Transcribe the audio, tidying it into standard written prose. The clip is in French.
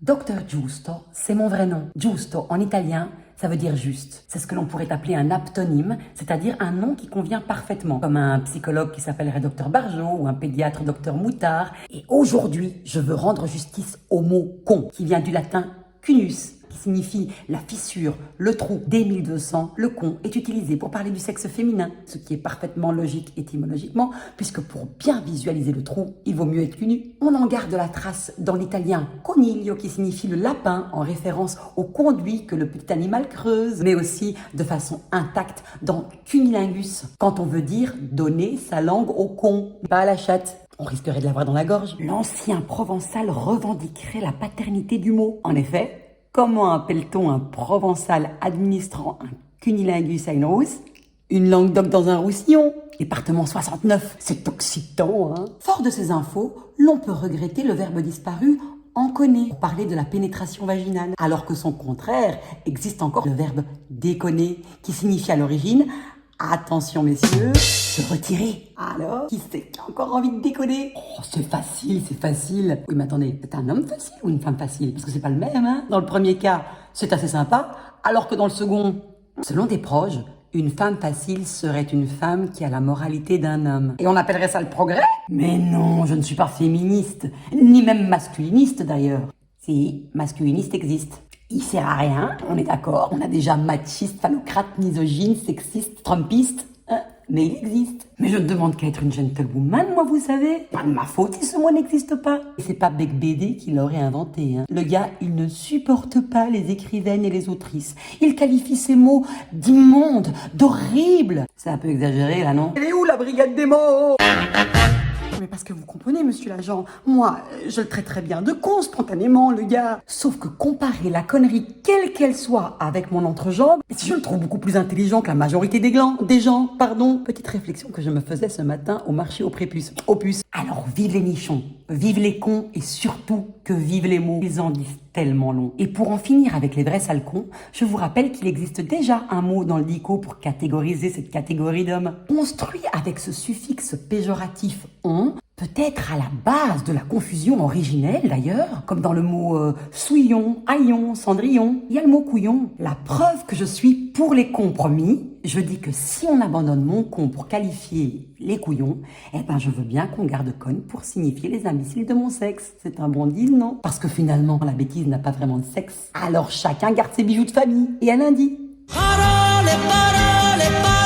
Dr Giusto, c'est mon vrai nom. Giusto, en italien, ça veut dire juste. C'est ce que l'on pourrait appeler un aptonyme, c'est-à-dire un nom qui convient parfaitement, comme un psychologue qui s'appellerait Dr Barjot ou un pédiatre Dr Moutard. Et aujourd'hui, je veux rendre justice au mot con, qui vient du latin cunus, qui signifie la fissure, le trou. Dès 1200, le con est utilisé pour parler du sexe féminin, ce qui est parfaitement logique étymologiquement, puisque pour bien visualiser le trou, il vaut mieux être cul nu. On en garde la trace dans l'italien coniglio, qui signifie le lapin, en référence au conduit que le petit animal creuse, mais aussi de façon intacte dans cunilingus, quand on veut dire donner sa langue au con, pas à la chatte. On risquerait de l'avoir dans la gorge. L'ancien provençal revendiquerait la paternité du mot. En effet, comment appelle-t-on un provençal administrant un cunilingus à une rousse? Une langue d'oc dans un roussillon. Département 69, c'est occitan, hein. Fort de ces infos, l'on peut regretter le verbe disparu enconner pour parler de la pénétration vaginale, alors que son contraire existe encore, le verbe déconner, qui signifie à l'origine attention messieurs, se retirer. Alors, qui c'est qui a encore envie de déconner? Oh, c'est facile, c'est facile. Oui, mais attendez, c'est un homme facile ou une femme facile? Parce que c'est pas le même, hein. Dans le premier cas, c'est assez sympa, alors que dans le second, selon des proches, une femme facile serait une femme qui a la moralité d'un homme. Et on appellerait ça le progrès? Mais non, je ne suis pas féministe, ni même masculiniste d'ailleurs. Si, masculiniste existe. Il sert à rien, on est d'accord. On a déjà machiste, phallocrate, misogyne, sexiste, trumpiste. Mais il existe. Mais je ne demande qu'à être une gentlewoman, moi, vous savez. Pas de ma faute si ce mot n'existe pas. Et c'est pas Bec BD qui l'aurait inventé, hein. Le gars, il ne supporte pas les écrivaines et les autrices. Il qualifie ces mots d'immondes, d'horribles. C'est un peu exagéré, là, non? Elle est où, la brigade des mots? Mais parce que vous comprenez, monsieur l'agent, moi, je le traite très bien de con spontanément, le gars. Sauf que comparer la connerie, quelle qu'elle soit, avec mon entrejambe, je le trouve beaucoup plus intelligent que la majorité des gens, pardon. Petite réflexion que je me faisais ce matin au marché au prépuce. Alors, vive les nichons, vive les cons et surtout que vive les mots. Ils en disent tellement long. Et pour en finir avec les vrais sales cons, je vous rappelle qu'il existe déjà un mot dans le dico pour catégoriser cette catégorie d'hommes. Construit avec ce suffixe péjoratif on, peut-être à la base de la confusion originelle d'ailleurs, comme dans le mot souillon, haillon, cendrillon, il y a le mot couillon. La preuve que je suis pour les cons, promis. Je dis que si on abandonne mon con pour qualifier les couillons, eh ben je veux bien qu'on garde conne pour signifier les imbéciles de mon sexe. C'est un bon deal, non? Parce que finalement, la bêtise n'a pas vraiment de sexe. Alors chacun garde ses bijoux de famille. Et à lundi. Parole, parole, parole.